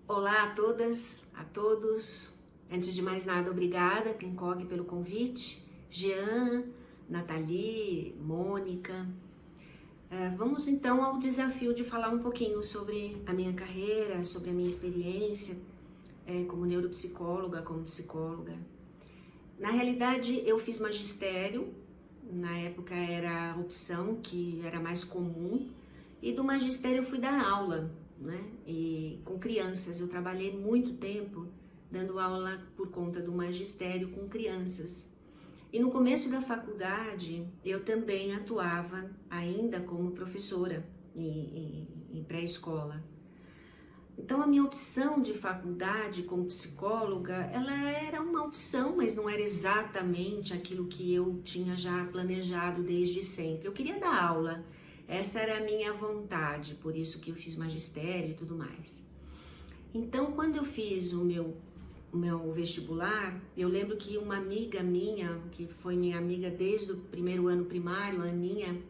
Olá a todas, a todos. Antes de mais nada, obrigada, Pincog, pelo convite. Jean, Nathalie, Mônica. Vamos então ao desafio de falar um pouquinho sobre a minha carreira, sobre a minha experiência como neuropsicóloga, como psicóloga. Na realidade, eu fiz magistério, na época era a opção que era mais comum, e do magistério eu fui dar aula, né? E com crianças, eu trabalhei muito tempo dando aula por conta do magistério com crianças. E no começo da faculdade, eu também atuava ainda como professora em pré-escola. Então, a minha opção de faculdade como psicóloga, ela era uma opção, mas não era exatamente aquilo que eu tinha já planejado desde sempre. Eu queria dar aula, essa era a minha vontade, por isso que eu fiz magistério e tudo mais. Então, quando eu fiz o meu vestibular, eu lembro que uma amiga minha, que foi minha amiga desde o primeiro ano primário, a Aninha,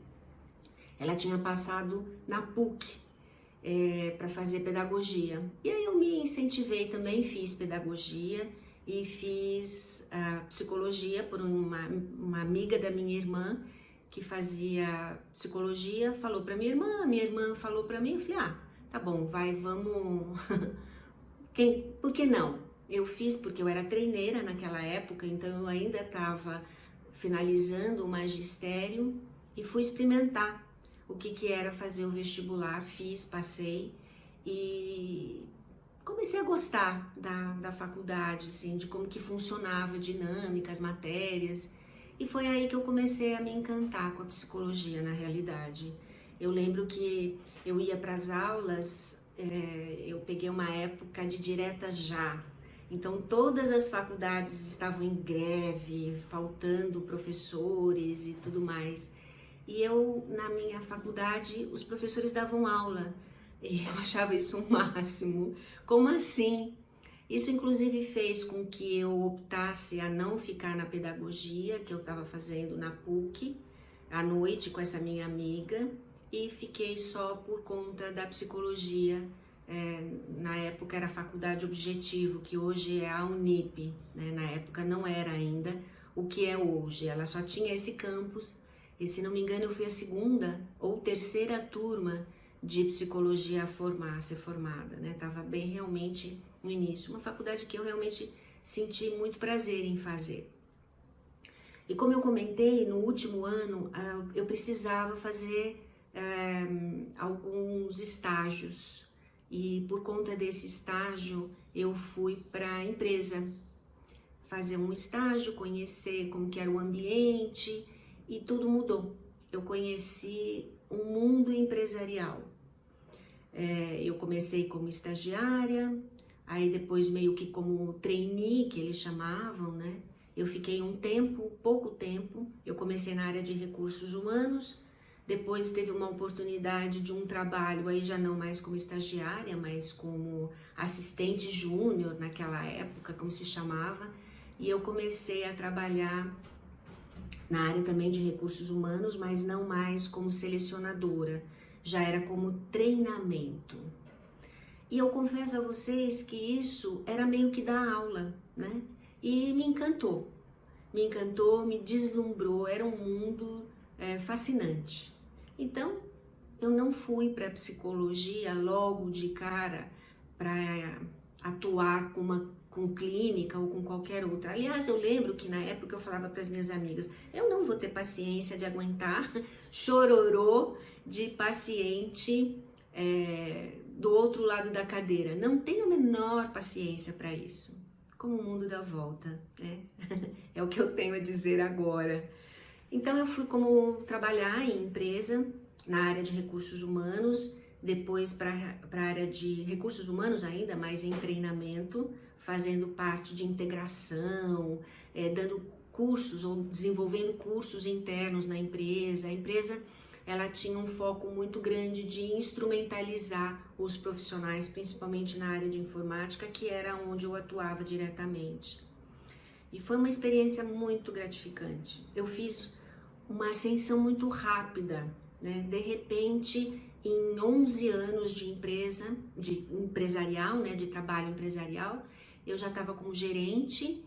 ela tinha passado na PUC para fazer pedagogia. E aí eu me incentivei também, fiz pedagogia e fiz psicologia por uma amiga da minha irmã que fazia psicologia, falou para minha irmã falou para mim, eu falei, tá bom, vamos, por que não? Eu fiz porque eu era treineira naquela época, então eu ainda estava finalizando o magistério e fui experimentar o que era fazer o vestibular, fiz, passei e comecei a gostar da faculdade, assim, de como que funcionava a dinâmica, as matérias. E foi aí que eu comecei a me encantar com a psicologia, na realidade. Eu lembro que eu ia para as aulas, eu peguei uma época de direta já. Então, todas as faculdades estavam em greve, faltando professores e tudo mais. E eu, na minha faculdade, os professores davam aula. E eu achava isso um máximo. Como assim? Isso, inclusive, fez com que eu optasse a não ficar na pedagogia, que eu estava fazendo na PUC, à noite com essa minha amiga, e fiquei só por conta da psicologia. Na época era a Faculdade Objetivo, que hoje é a Unip, né? Na época não era ainda o que é hoje, ela só tinha esse campus, e se não me engano eu fui a segunda ou terceira turma de psicologia a ser formada, né? Tava bem realmente no início, uma faculdade que eu realmente senti muito prazer em fazer. E como eu comentei, no último ano eu precisava fazer alguns estágios, e por conta desse estágio eu fui para a empresa fazer um estágio, conhecer como que era o ambiente, e tudo mudou. Eu conheci um mundo empresarial. Eu comecei como estagiária, aí depois meio que como trainee, que eles chamavam, né? Eu fiquei um tempo, pouco tempo, eu comecei na área de recursos humanos, depois teve uma oportunidade de um trabalho, aí já não mais como estagiária, mas como assistente júnior naquela época, como se chamava, e eu comecei a trabalhar na área também de recursos humanos, mas não mais como selecionadora, já era como treinamento. E eu confesso a vocês que isso era meio que dar aula, né? E me encantou, me deslumbrou, era um mundo fascinante. Então, eu não fui para a psicologia logo de cara para atuar com clínica ou com qualquer outra. Aliás, eu lembro que na época eu falava para as minhas amigas, eu não vou ter paciência de aguentar chororô de paciente do outro lado da cadeira. Não tenho a menor paciência para isso. Como o mundo dá volta, né? É o que eu tenho a dizer agora. Então eu fui como trabalhar em empresa, na área de recursos humanos, depois para a área de recursos humanos ainda, mas em treinamento, fazendo parte de integração, dando cursos ou desenvolvendo cursos internos na empresa. A empresa ela tinha um foco muito grande de instrumentalizar os profissionais, principalmente na área de informática, que era onde eu atuava diretamente. E foi uma experiência muito gratificante. Eu fiz uma ascensão muito rápida, né? De repente, em 11 anos de empresa, de empresarial, né, de trabalho empresarial, eu já estava como gerente,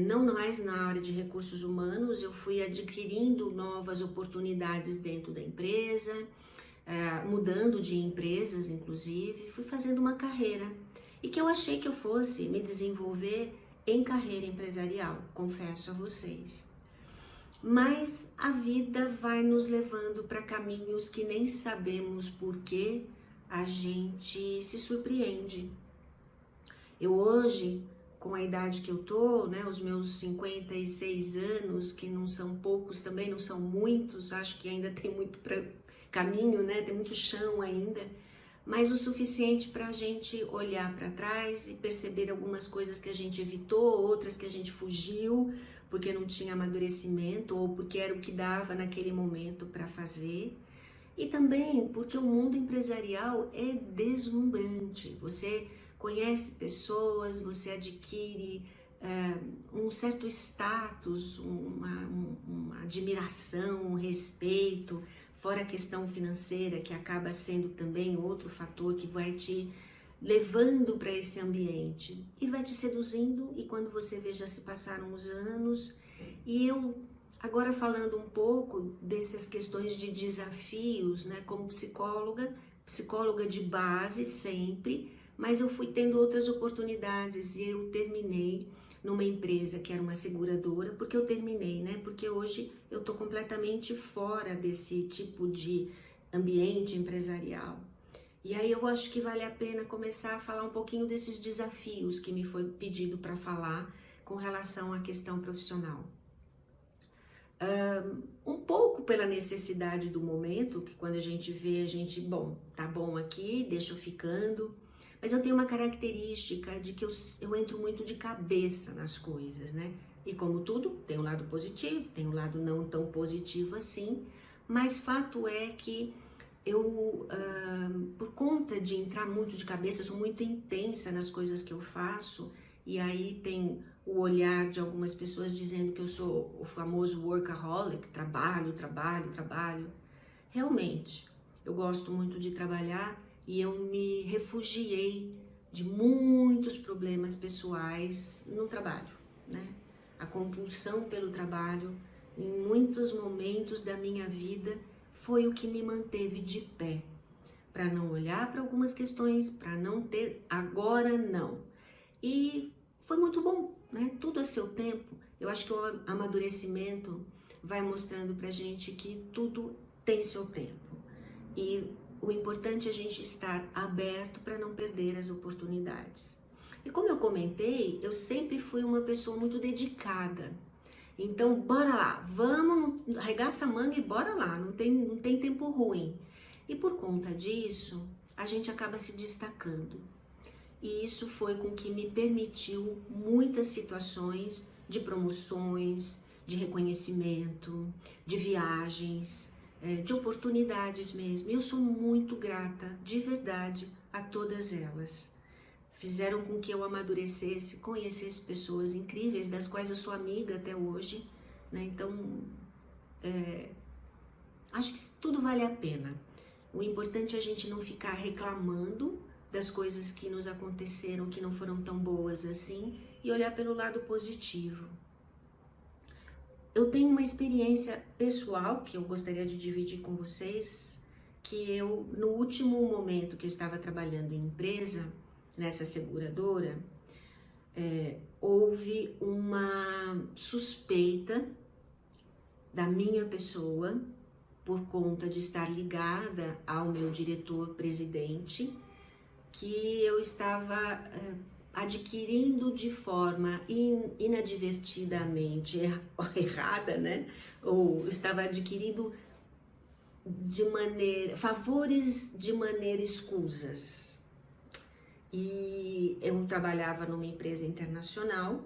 não mais na área de recursos humanos, eu fui adquirindo novas oportunidades dentro da empresa, mudando de empresas, inclusive, fui fazendo uma carreira e que eu achei que eu fosse me desenvolver em carreira empresarial, confesso a vocês. Mas a vida vai nos levando para caminhos que nem sabemos por que a gente se surpreende. Eu hoje, com a idade que eu tô, né, os meus 56 anos, que não são poucos, também não são muitos, acho que ainda tem muito caminho, né, tem muito chão ainda, mas o suficiente para a gente olhar para trás e perceber algumas coisas que a gente evitou, outras que a gente fugiu, porque não tinha amadurecimento ou porque era o que dava naquele momento para fazer. E também porque o mundo empresarial é deslumbrante. Você conhece pessoas, você adquire um certo status, uma admiração, um respeito, fora a questão financeira, que acaba sendo também outro fator que vai te levando para esse ambiente e vai te seduzindo, e quando você vê, já se passaram os anos. E eu agora falando um pouco dessas questões de desafios, né, como psicóloga de base sempre, mas eu fui tendo outras oportunidades e eu terminei numa empresa que era uma seguradora. Porque eu terminei, né? Porque hoje eu tô completamente fora desse tipo de ambiente empresarial. E aí eu acho que vale a pena começar a falar um pouquinho desses desafios que me foi pedido para falar com relação à questão profissional. Um pouco pela necessidade do momento, que quando a gente vê, a gente, bom, tá bom aqui, deixa eu ficando. Mas eu tenho uma característica de que eu entro muito de cabeça nas coisas, né? E como tudo, tem um lado positivo, tem um lado não tão positivo assim, mas fato é que eu, por conta de entrar muito de cabeça, sou muito intensa nas coisas que eu faço, e aí tem o olhar de algumas pessoas dizendo que eu sou o famoso workaholic, trabalho. Realmente, eu gosto muito de trabalhar e eu me refugiei de muitos problemas pessoais no trabalho, né? A compulsão pelo trabalho, em muitos momentos da minha vida, foi o que me manteve de pé, para não olhar para algumas questões, para não ter agora não. E foi muito bom, né? Tudo a seu tempo. Eu acho que o amadurecimento vai mostrando pra gente que tudo tem seu tempo. E o importante é a gente estar aberto para não perder as oportunidades. E como eu comentei, eu sempre fui uma pessoa muito dedicada. Então, bora lá, vamos, arregaça a manga e bora lá, não tem tempo ruim. E por conta disso, a gente acaba se destacando. E isso foi com que me permitiu muitas situações de promoções, de reconhecimento, de viagens, de oportunidades mesmo. E eu sou muito grata, de verdade, a todas elas. Fizeram com que eu amadurecesse, conhecesse pessoas incríveis, das quais eu sou amiga até hoje, né? Então, acho que tudo vale a pena. O importante é a gente não ficar reclamando das coisas que nos aconteceram, que não foram tão boas assim, e olhar pelo lado positivo. Eu tenho uma experiência pessoal que eu gostaria de dividir com vocês, que eu, no último momento que eu estava trabalhando em empresa, nessa seguradora, houve uma suspeita da minha pessoa, por conta de estar ligada ao meu diretor-presidente, que eu estava adquirindo de forma inadvertidamente errada, né? Ou estava adquirindo favores de maneira escusas. E eu trabalhava numa empresa internacional,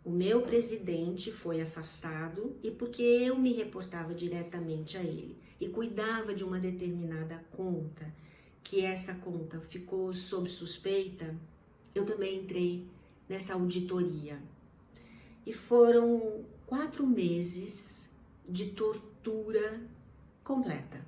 o meu presidente foi afastado, e porque eu me reportava diretamente a ele e cuidava de uma determinada conta, que essa conta ficou sob suspeita, eu também entrei nessa auditoria. E foram 4 meses de tortura completa.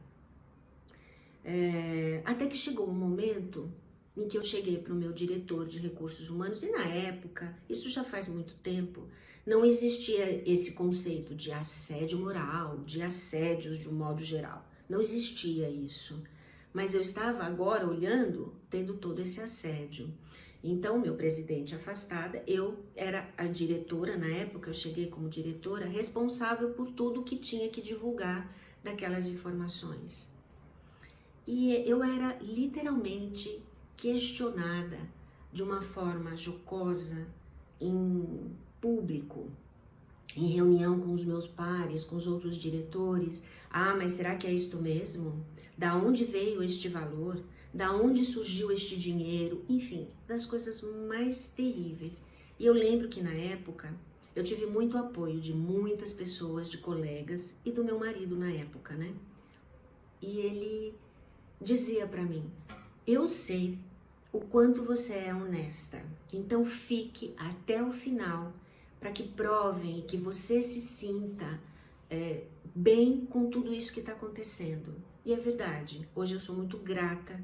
Até que chegou um momento em que eu cheguei para o meu diretor de recursos humanos, e na época, isso já faz muito tempo, não existia esse conceito de assédio moral, de assédios de um modo geral. Não existia isso. Mas eu estava agora olhando, tendo todo esse assédio. Então, meu presidente afastada, eu era a diretora, na época eu cheguei como diretora, responsável por tudo que tinha que divulgar daquelas informações. E eu era literalmente questionada de uma forma jocosa, em público, em reunião com os meus pares, com os outros diretores. Ah, mas será que é isto mesmo? Da onde veio este valor? Da onde surgiu este dinheiro? Enfim, das coisas mais terríveis. E eu lembro que na época eu tive muito apoio de muitas pessoas, de colegas e do meu marido na época, né? E ele dizia para mim: eu sei o quanto você é honesta, então fique até o final para que provem e que você se sinta bem com tudo isso que está acontecendo. E é verdade, hoje eu sou muito grata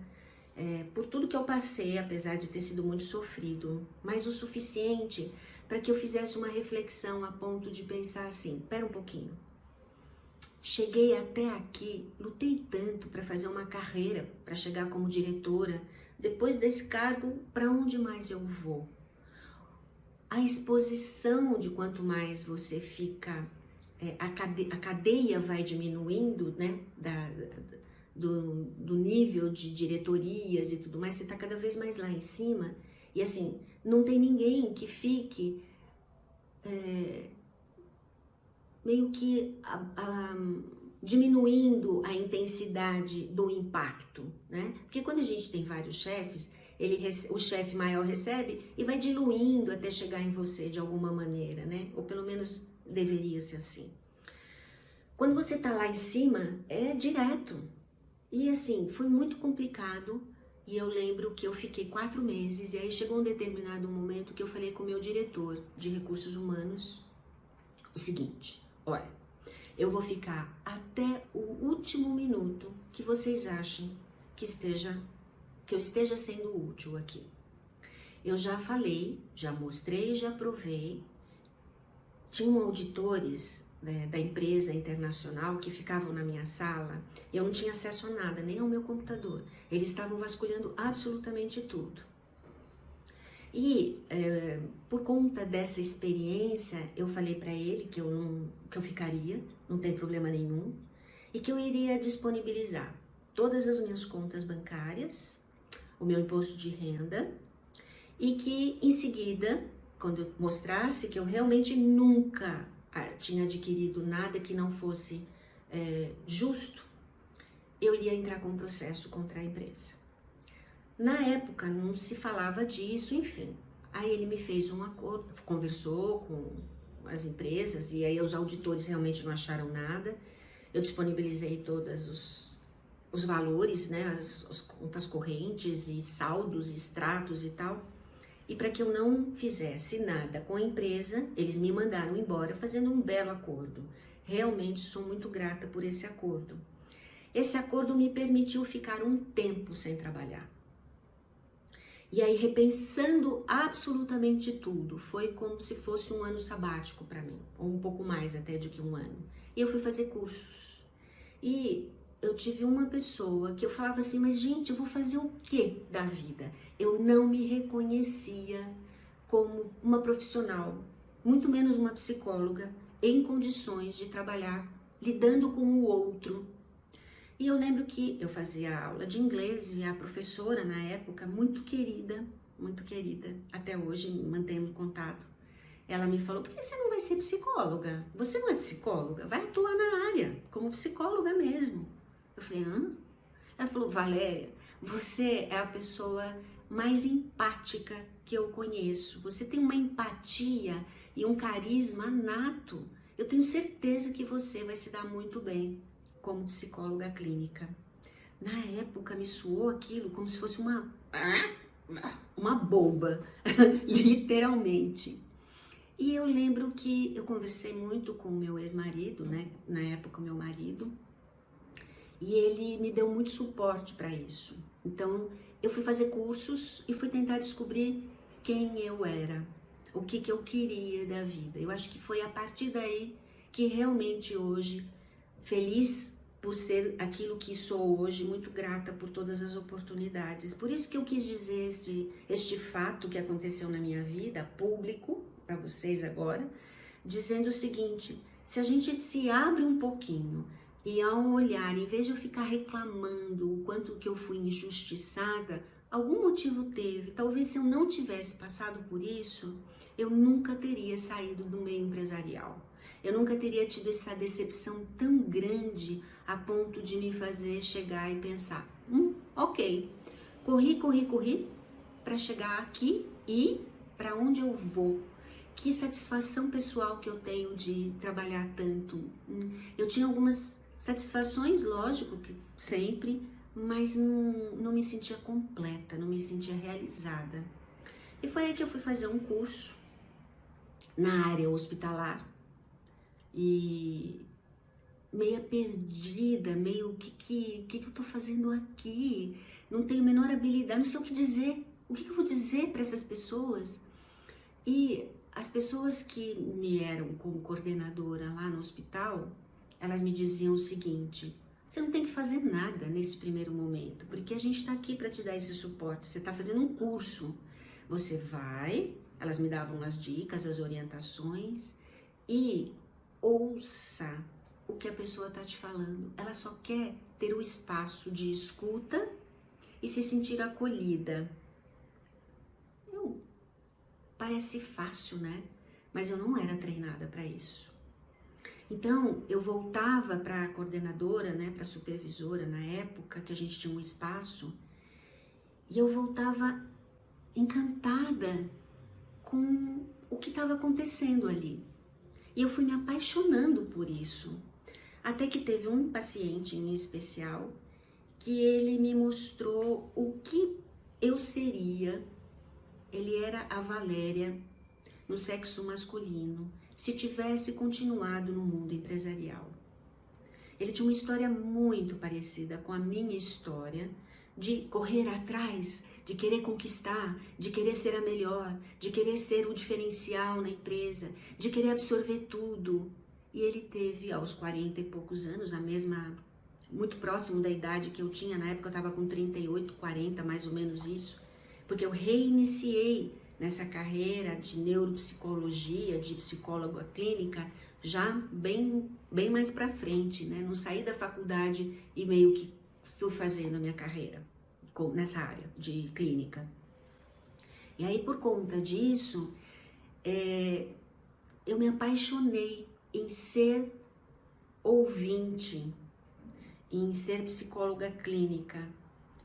por tudo que eu passei, apesar de ter sido muito sofrido, mas o suficiente para que eu fizesse uma reflexão a ponto de pensar assim: pera um pouquinho, cheguei até aqui, lutei tanto para fazer uma carreira, para chegar como diretora, depois desse cargo, para onde mais eu vou? A exposição de quanto mais você fica, a cadeia vai diminuindo, né, do nível de diretorias e tudo mais, você está cada vez mais lá em cima, e assim, não tem ninguém que fique meio que diminuindo a intensidade do impacto, né? Porque quando a gente tem vários chefes, o chefe maior recebe e vai diluindo até chegar em você de alguma maneira, né? Ou pelo menos deveria ser assim. Quando você tá lá em cima, é direto. E assim, foi muito complicado. E eu lembro que eu fiquei 4 meses, e aí chegou um determinado momento que eu falei com o meu diretor de recursos humanos o seguinte: olha, eu vou ficar até o último minuto que vocês achem que eu esteja sendo útil aqui. Eu já falei, já mostrei, já provei. Tinham auditores, né, da empresa internacional que ficavam na minha sala. Eu não tinha acesso a nada, nem ao meu computador. Eles estavam vasculhando absolutamente tudo. E por conta dessa experiência, eu falei para ele que eu ficaria, não tem problema nenhum, e que eu iria disponibilizar todas as minhas contas bancárias, o meu imposto de renda, e que em seguida, quando eu mostrasse que eu realmente nunca tinha adquirido nada que não fosse justo, eu iria entrar com um processo contra a empresa. Na época não se falava disso, enfim. Aí ele me fez um acordo, conversou com as empresas, e aí os auditores realmente não acharam nada. Eu disponibilizei todos os valores, né, as contas correntes e saldos, extratos e tal. E para que eu não fizesse nada com a empresa, eles me mandaram embora fazendo um belo acordo. Realmente sou muito grata por esse acordo. Esse acordo me permitiu ficar um tempo sem trabalhar. E aí, repensando absolutamente tudo, foi como se fosse um ano sabático para mim, ou um pouco mais até do que um ano. E eu fui fazer cursos. E eu tive uma pessoa que eu falava assim: mas gente, eu vou fazer o quê da vida? Eu não me reconhecia como uma profissional, muito menos uma psicóloga, em condições de trabalhar lidando com o outro. E eu lembro que eu fazia aula de inglês e a professora na época, muito querida, até hoje mantemos contato, ela me falou: por que você não vai ser psicóloga? Você não é psicóloga? Vai atuar na área, como psicóloga mesmo. Eu falei: hã? Ela falou: Valéria, você é a pessoa mais empática que eu conheço. Você tem uma empatia e um carisma nato. Eu tenho certeza que você vai se dar muito bem como psicóloga clínica. Na época me soou aquilo como se fosse uma bomba, literalmente. E eu lembro que eu conversei muito com o meu ex-marido, né? Na época, o meu marido, E ele me deu muito suporte para isso. Então, eu fui fazer cursos e fui tentar descobrir quem eu era, o que eu queria da vida. Eu acho que foi a partir daí que realmente hoje, feliz por ser aquilo que sou hoje, muito grata por todas as oportunidades. Por isso que eu quis dizer este fato que aconteceu na minha vida, público, para vocês agora, dizendo o seguinte: se a gente se abre um pouquinho e ao olhar, em vez de eu ficar reclamando o quanto que eu fui injustiçada, algum motivo teve. Talvez se eu não tivesse passado por isso, eu nunca teria saído do meio empresarial. Eu nunca teria tido essa decepção tão grande a ponto de me fazer chegar e pensar, ok, corri para chegar aqui e para onde eu vou. Que satisfação pessoal que eu tenho de trabalhar tanto. Eu tinha algumas satisfações, lógico, que sempre, mas não me sentia completa, não me sentia realizada. E foi aí que eu fui fazer um curso na área hospitalar e meio perdida, meio o que eu tô fazendo aqui? Não tenho a menor habilidade, não sei o que dizer. O que eu vou dizer para essas pessoas? E as pessoas que me eram como coordenadora lá no hospital, elas me diziam o seguinte: você não tem que fazer nada nesse primeiro momento, porque a gente está aqui para te dar esse suporte. Você está fazendo um curso, você vai. Elas me davam as dicas, as orientações e ouça o que a pessoa está te falando. Ela só quer ter o espaço de escuta e se sentir acolhida. Parece fácil, né? Mas eu não era treinada para isso. Então, eu voltava para a coordenadora, né, para a supervisora na época, que a gente tinha um espaço, e eu voltava encantada com o que estava acontecendo ali. E eu fui me apaixonando por isso. Até que teve um paciente em especial que ele me mostrou o que eu seria. Ele era a Valéria no sexo masculino, se tivesse continuado no mundo empresarial. Ele tinha uma história muito parecida com a minha história, de correr atrás, de querer conquistar, de querer ser a melhor, de querer ser o diferencial na empresa, de querer absorver tudo. E ele teve, aos 40 e poucos anos, muito próximo da idade que eu tinha, na época eu estava com 38, 40, mais ou menos isso, porque eu reiniciei nessa carreira de neuropsicologia, de psicóloga clínica, já bem mais para frente, né? Não saí da faculdade e meio que fui fazendo a minha carreira nessa área de clínica. E aí, por conta disso, eu me apaixonei em ser ouvinte, em ser psicóloga clínica.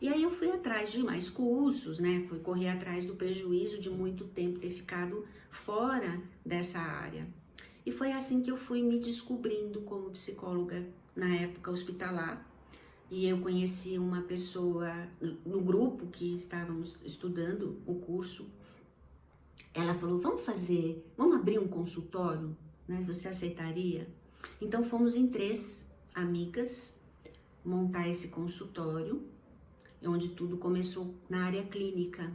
E aí eu fui atrás de mais cursos, né? Fui correr atrás do prejuízo de muito tempo ter ficado fora dessa área. E foi assim que eu fui me descobrindo como psicóloga na época hospitalar. E eu conheci uma pessoa no grupo que estávamos estudando o curso. Ela falou, vamos abrir um consultório, né? Você aceitaria? Então fomos em 3 amigas montar esse consultório, onde tudo começou na área clínica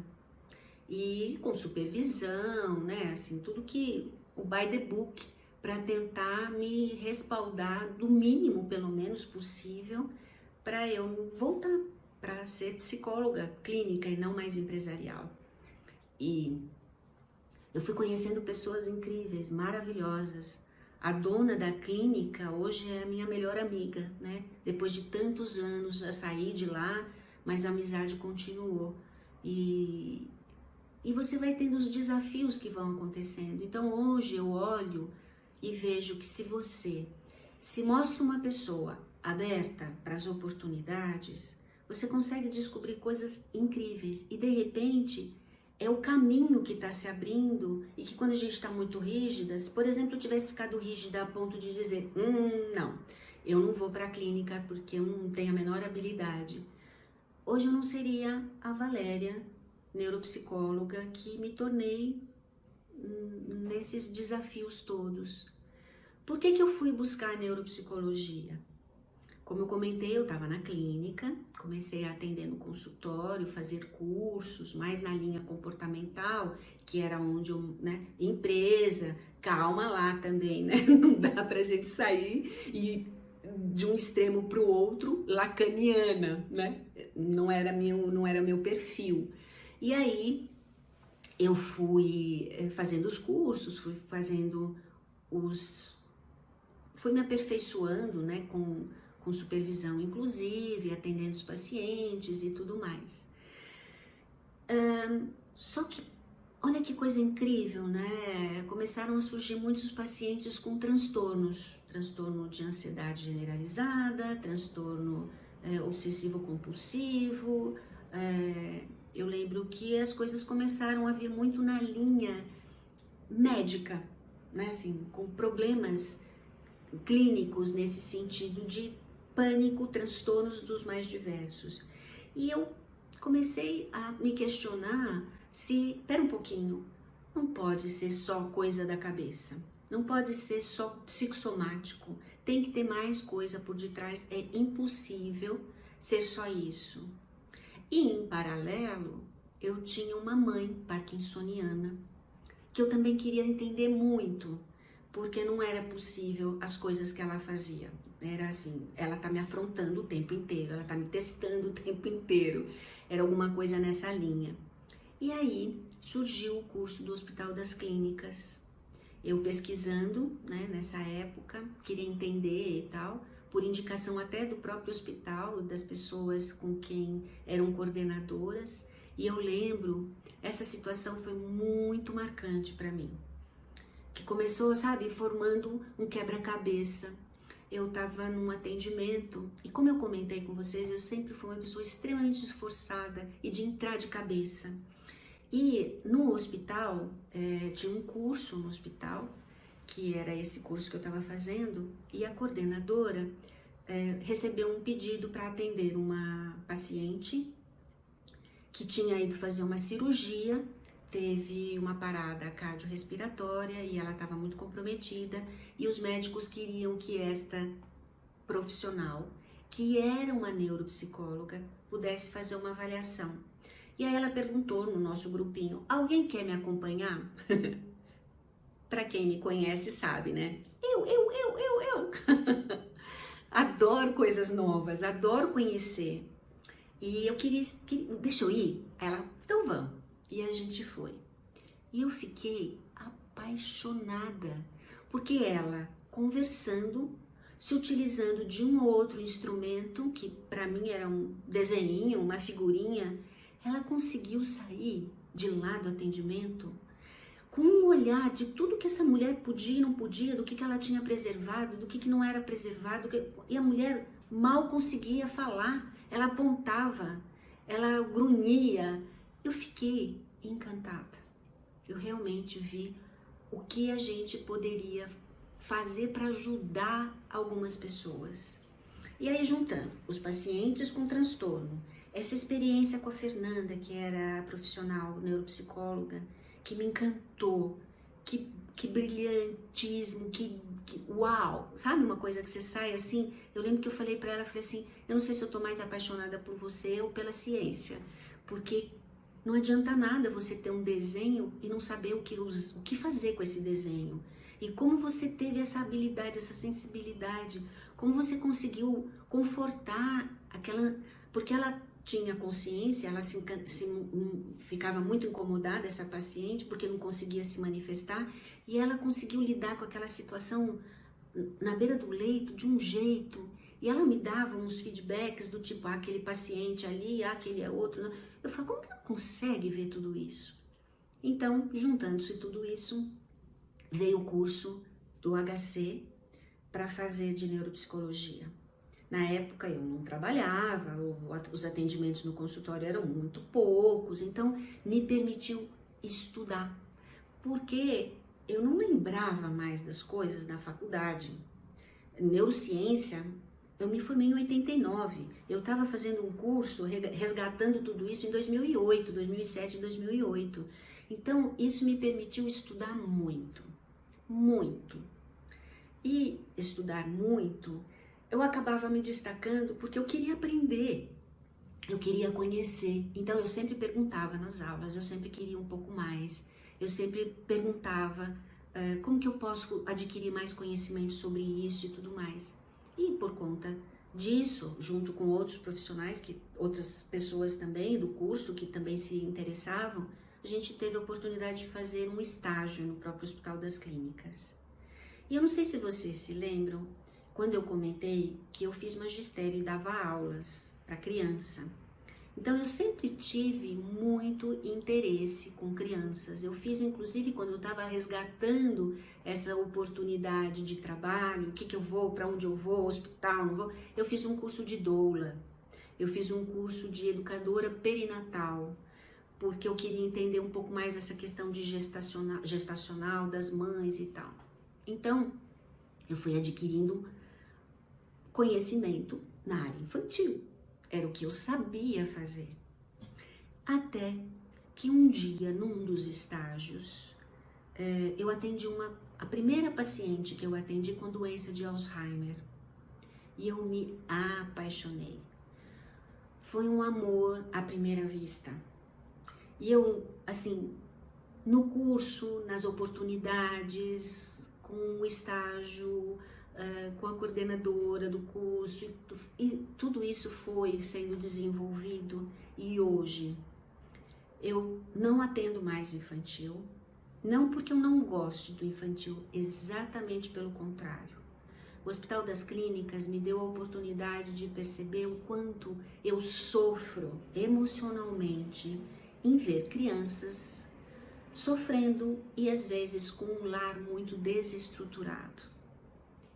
e com supervisão, né, assim, tudo que o by the book, para tentar me respaldar do mínimo, pelo menos possível, para eu voltar para ser psicóloga clínica e não mais empresarial. E eu fui conhecendo pessoas incríveis, maravilhosas. A dona da clínica hoje é a minha melhor amiga, né? Depois de tantos anos, já saí de lá, mas a amizade continuou. E você vai tendo os desafios que vão acontecendo. Então hoje eu olho e vejo que se você se mostra uma pessoa aberta para as oportunidades, você consegue descobrir coisas incríveis. E de repente é o caminho que está se abrindo e que quando a gente está muito rígida, se por exemplo eu tivesse ficado rígida a ponto de dizer, não, eu não vou para a clínica porque eu não tenho a menor habilidade. Hoje eu não seria a Valéria, neuropsicóloga, que me tornei nesses desafios todos. Por que eu fui buscar a neuropsicologia? Como eu comentei, eu estava na clínica, comecei a atender no consultório, fazer cursos, mais na linha comportamental, que era onde eu, né, empresa, calma lá também, né, não dá pra gente sair e de um extremo para o outro, lacaniana, né, não era meu perfil. E aí, eu fui fazendo os cursos, fui me aperfeiçoando, né, com supervisão inclusive, atendendo os pacientes e tudo mais. Só que, olha que coisa incrível, né? Começaram a surgir muitos pacientes com transtornos, transtorno de ansiedade generalizada, transtorno obsessivo-compulsivo. Eu lembro que as coisas começaram a vir muito na linha médica, né? Assim, com problemas clínicos nesse sentido de pânico, transtornos dos mais diversos. E eu comecei a me questionar se, pera um pouquinho, não pode ser só coisa da cabeça, não pode ser só psicossomático, tem que ter mais coisa por detrás, é impossível ser só isso. E em paralelo, eu tinha uma mãe parkinsoniana, que eu também queria entender muito, porque não era possível as coisas que ela fazia. Era assim, ela tá me afrontando o tempo inteiro, ela tá me testando o tempo inteiro. Era alguma coisa nessa linha. E aí surgiu o curso do Hospital das Clínicas. Eu pesquisando, né, nessa época, queria entender e tal, por indicação até do próprio hospital, das pessoas com quem eram coordenadoras. E eu lembro, essa situação foi muito marcante para mim. Que começou, sabe, formando um quebra-cabeça. Eu estava num atendimento e, como eu comentei com vocês, eu sempre fui uma pessoa extremamente esforçada e de entrar de cabeça. E no hospital, tinha um curso no hospital, que era esse curso que eu estava fazendo, e a coordenadora recebeu um pedido para atender uma paciente que tinha ido fazer uma cirurgia, teve uma parada cardiorrespiratória e ela estava muito comprometida e os médicos queriam que esta profissional, que era uma neuropsicóloga, pudesse fazer uma avaliação. E aí ela perguntou no nosso grupinho, alguém quer me acompanhar? Para quem me conhece sabe, né? Eu. Adoro coisas novas, adoro conhecer. E eu queria, deixa eu ir? Ela, então vamos. E a gente foi. E eu fiquei apaixonada, porque ela, conversando, se utilizando de um ou outro instrumento, que para mim era um desenhinho, uma figurinha, ela conseguiu sair de lá do atendimento com um olhar de tudo que essa mulher podia e não podia, do que ela tinha preservado, do que não era preservado, e a mulher mal conseguia falar, ela apontava, ela grunhia. Eu fiquei encantada. Eu realmente vi o que a gente poderia fazer para ajudar algumas pessoas. E aí, juntando os pacientes com transtorno, essa experiência com a Fernanda, que era profissional neuropsicóloga, que me encantou, que brilhantismo, que uau, sabe uma coisa que você sai assim? Eu lembro que eu falei para ela, falei assim, eu não sei se eu tô mais apaixonada por você ou pela ciência, porque não adianta nada você ter um desenho e não saber o que fazer com esse desenho. E como você teve essa habilidade, essa sensibilidade, como você conseguiu confortar aquela... Porque ela tinha consciência, ela ficava muito incomodada, essa paciente, porque não conseguia se manifestar, e ela conseguiu lidar com aquela situação na beira do leito de um jeito, e ela me dava uns feedbacks do tipo, aquele paciente ali, aquele é outro. Eu falava, como que ela consegue ver tudo isso? Então, juntando-se tudo isso, veio o curso do HC para fazer de neuropsicologia. Na época eu não trabalhava, os atendimentos no consultório eram muito poucos, então me permitiu estudar, porque eu não lembrava mais das coisas da faculdade. Neurociência, eu me formei em 89, eu estava fazendo um curso resgatando tudo isso em 2008, 2007, 2008. Então isso me permitiu estudar muito, muito. E estudar muito eu acabava me destacando porque eu queria aprender, eu queria conhecer. Então eu sempre perguntava nas aulas, eu sempre queria um pouco mais, eu sempre perguntava como que eu posso adquirir mais conhecimento sobre isso e tudo mais. E por conta disso, junto com outros profissionais, outras pessoas também do curso que também se interessavam, a gente teve a oportunidade de fazer um estágio no próprio Hospital das Clínicas. E eu não sei se vocês se lembram, quando eu comentei que eu fiz magistério e dava aulas para criança. Então eu sempre tive muito interesse com crianças. Eu fiz inclusive quando eu estava resgatando essa oportunidade de trabalho, o que eu vou, para onde eu vou, hospital, não vou. Eu fiz um curso de doula, eu fiz um curso de educadora perinatal, porque eu queria entender um pouco mais essa questão de gestacional das mães e tal. Então eu fui adquirindo conhecimento na área infantil. Era o que eu sabia fazer. Até que um dia, num dos estágios, eu atendi a primeira paciente que eu atendi com doença de Alzheimer. E eu me apaixonei. Foi um amor à primeira vista. E eu, assim, no curso, nas oportunidades, com o estágio, com a coordenadora do curso, e tudo isso foi sendo desenvolvido. E hoje eu não atendo mais infantil, não porque eu não goste do infantil, exatamente pelo contrário. O Hospital das Clínicas me deu a oportunidade de perceber o quanto eu sofro emocionalmente em ver crianças sofrendo e às vezes com um lar muito desestruturado.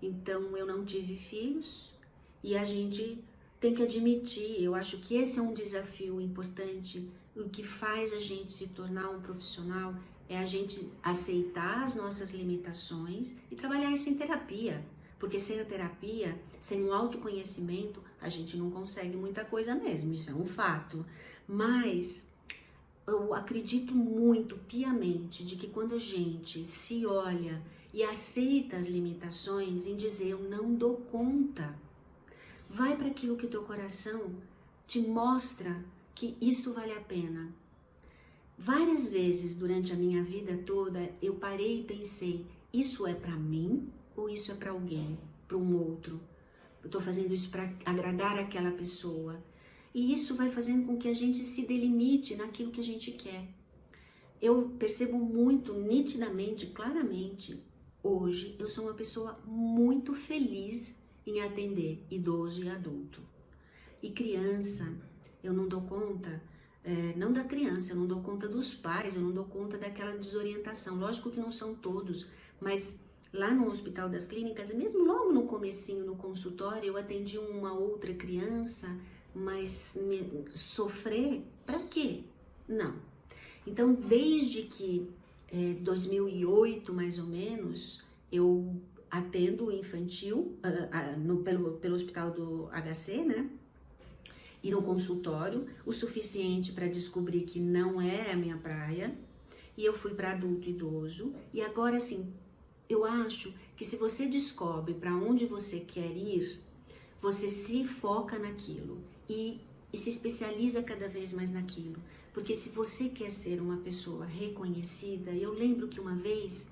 Então eu não tive filhos e a gente tem que admitir, eu acho que esse é um desafio importante. O que faz a gente se tornar um profissional é a gente aceitar as nossas limitações e trabalhar isso em terapia. Porque sem a terapia, sem o autoconhecimento, a gente não consegue muita coisa mesmo, isso é um fato. Mas eu acredito muito piamente de que quando a gente se olha e aceita as limitações, em dizer eu não dou conta, vai para aquilo que o teu coração te mostra que isso vale a pena. Várias vezes durante a minha vida toda eu parei e pensei, isso é para mim ou isso é para alguém, para um outro? Eu estou fazendo isso para agradar aquela pessoa. E isso vai fazendo com que a gente se delimite naquilo que a gente quer. Eu percebo muito nitidamente, claramente, hoje eu sou uma pessoa muito feliz em atender idoso e adulto. E criança, eu não dou conta, não da criança, eu não dou conta dos pais, eu não dou conta daquela desorientação. Lógico que não são todos, mas lá no Hospital das Clínicas, mesmo logo no comecinho, no consultório, eu atendi uma outra criança, mas sofrer, para quê? Não. Então, desde que 2008, mais ou menos, eu atendo o infantil pelo Hospital do HC, né? E no consultório, o suficiente para descobrir que não era a minha praia. E eu fui para adulto e idoso. E agora, assim, eu acho que se você descobre para onde você quer ir, você se foca naquilo e se especializa cada vez mais naquilo. Porque se você quer ser uma pessoa reconhecida, eu lembro que uma vez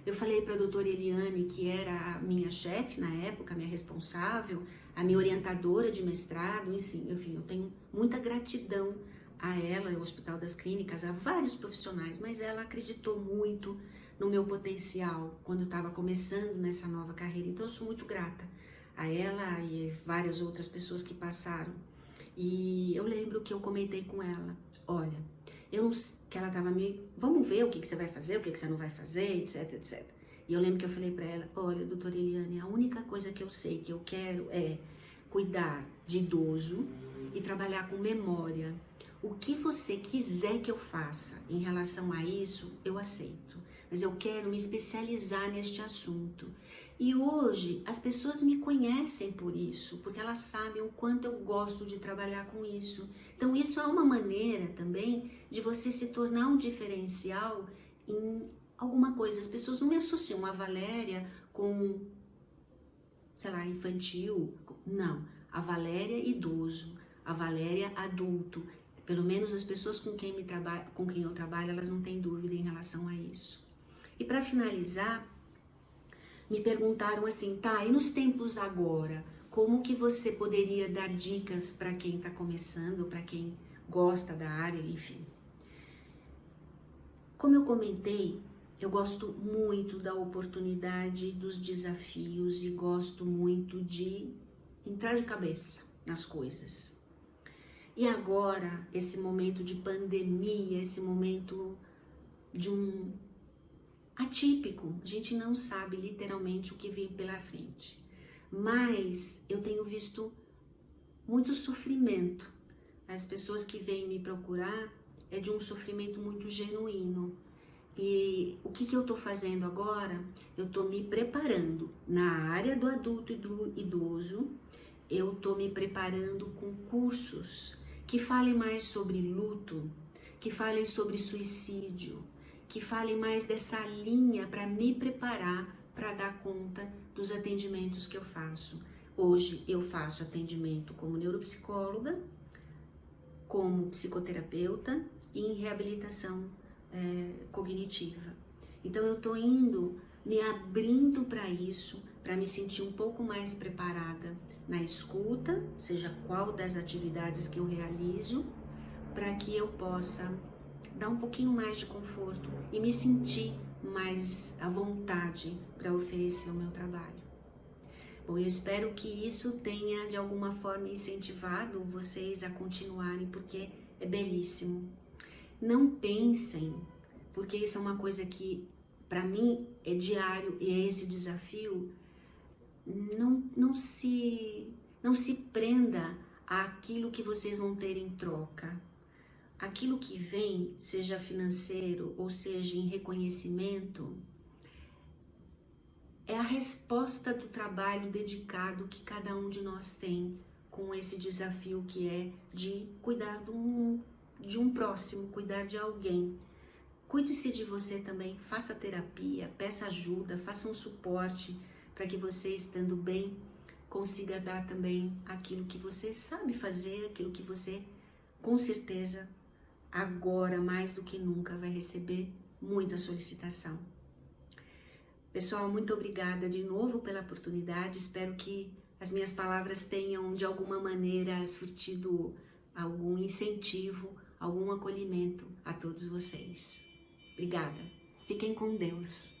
eu falei para a doutora Eliane, que era a minha chefe na época, a minha responsável, a minha orientadora de mestrado, enfim, eu tenho muita gratidão a ela, ao Hospital das Clínicas, a vários profissionais, mas ela acreditou muito no meu potencial quando eu estava começando nessa nova carreira. Então eu sou muito grata a ela e várias outras pessoas que passaram. E eu lembro que eu comentei com ela, olha, que ela tava vamos ver o que você vai fazer, o que você não vai fazer, etc, etc. E eu lembro que eu falei para ela, olha, doutora Eliane, a única coisa que eu sei que eu quero é cuidar de idoso e trabalhar com memória. O que você quiser que eu faça em relação a isso, eu aceito. Mas eu quero me especializar neste assunto. E hoje as pessoas me conhecem por isso, porque elas sabem o quanto eu gosto de trabalhar com isso. Então isso é uma maneira também de você se tornar um diferencial em alguma coisa. As pessoas não me associam a Valéria com sei lá, infantil. Não, a Valéria idoso, a Valéria adulto. Pelo menos as pessoas com quem eu trabalho, elas não têm dúvida em relação a isso. E para finalizar, me perguntaram assim, tá, e nos tempos agora, como que você poderia dar dicas para quem está começando, para quem gosta da área, enfim. Como eu comentei, eu gosto muito da oportunidade, dos desafios e gosto muito de entrar de cabeça nas coisas. E agora, esse momento de pandemia, esse momento de um atípico, a gente não sabe literalmente o que vem pela frente. Mas eu tenho visto muito sofrimento. As pessoas que vêm me procurar é de um sofrimento muito genuíno. E o que eu estou fazendo agora? Eu estou me preparando na área do adulto e do idoso. Eu estou me preparando com cursos que falem mais sobre luto, que falem sobre suicídio, que falem mais dessa linha para me preparar para dar conta dos atendimentos que eu faço. Hoje eu faço atendimento como neuropsicóloga, como psicoterapeuta e em reabilitação cognitiva. Então eu estou indo, me abrindo para isso, para me sentir um pouco mais preparada na escuta, seja qual das atividades que eu realizo, para que eu possa dar um pouquinho mais de conforto e me sentir mais à vontade para oferecer o meu trabalho. Bom, eu espero que isso tenha de alguma forma incentivado vocês a continuarem, porque é belíssimo. Não pensem, porque isso é uma coisa que para mim é diário e é esse desafio, não se prenda àquilo que vocês vão ter em troca. Aquilo que vem, seja financeiro ou seja em reconhecimento, é a resposta do trabalho dedicado que cada um de nós tem com esse desafio que é de cuidar de um próximo, cuidar de alguém. Cuide-se de você também, faça terapia, peça ajuda, faça um suporte para que você, estando bem, consiga dar também aquilo que você sabe fazer, aquilo que você, com certeza, agora mais do que nunca vai receber muita solicitação. Pessoal, muito obrigada de novo pela oportunidade, espero que as minhas palavras tenham de alguma maneira surtido algum incentivo, algum acolhimento a todos vocês. Obrigada, fiquem com Deus.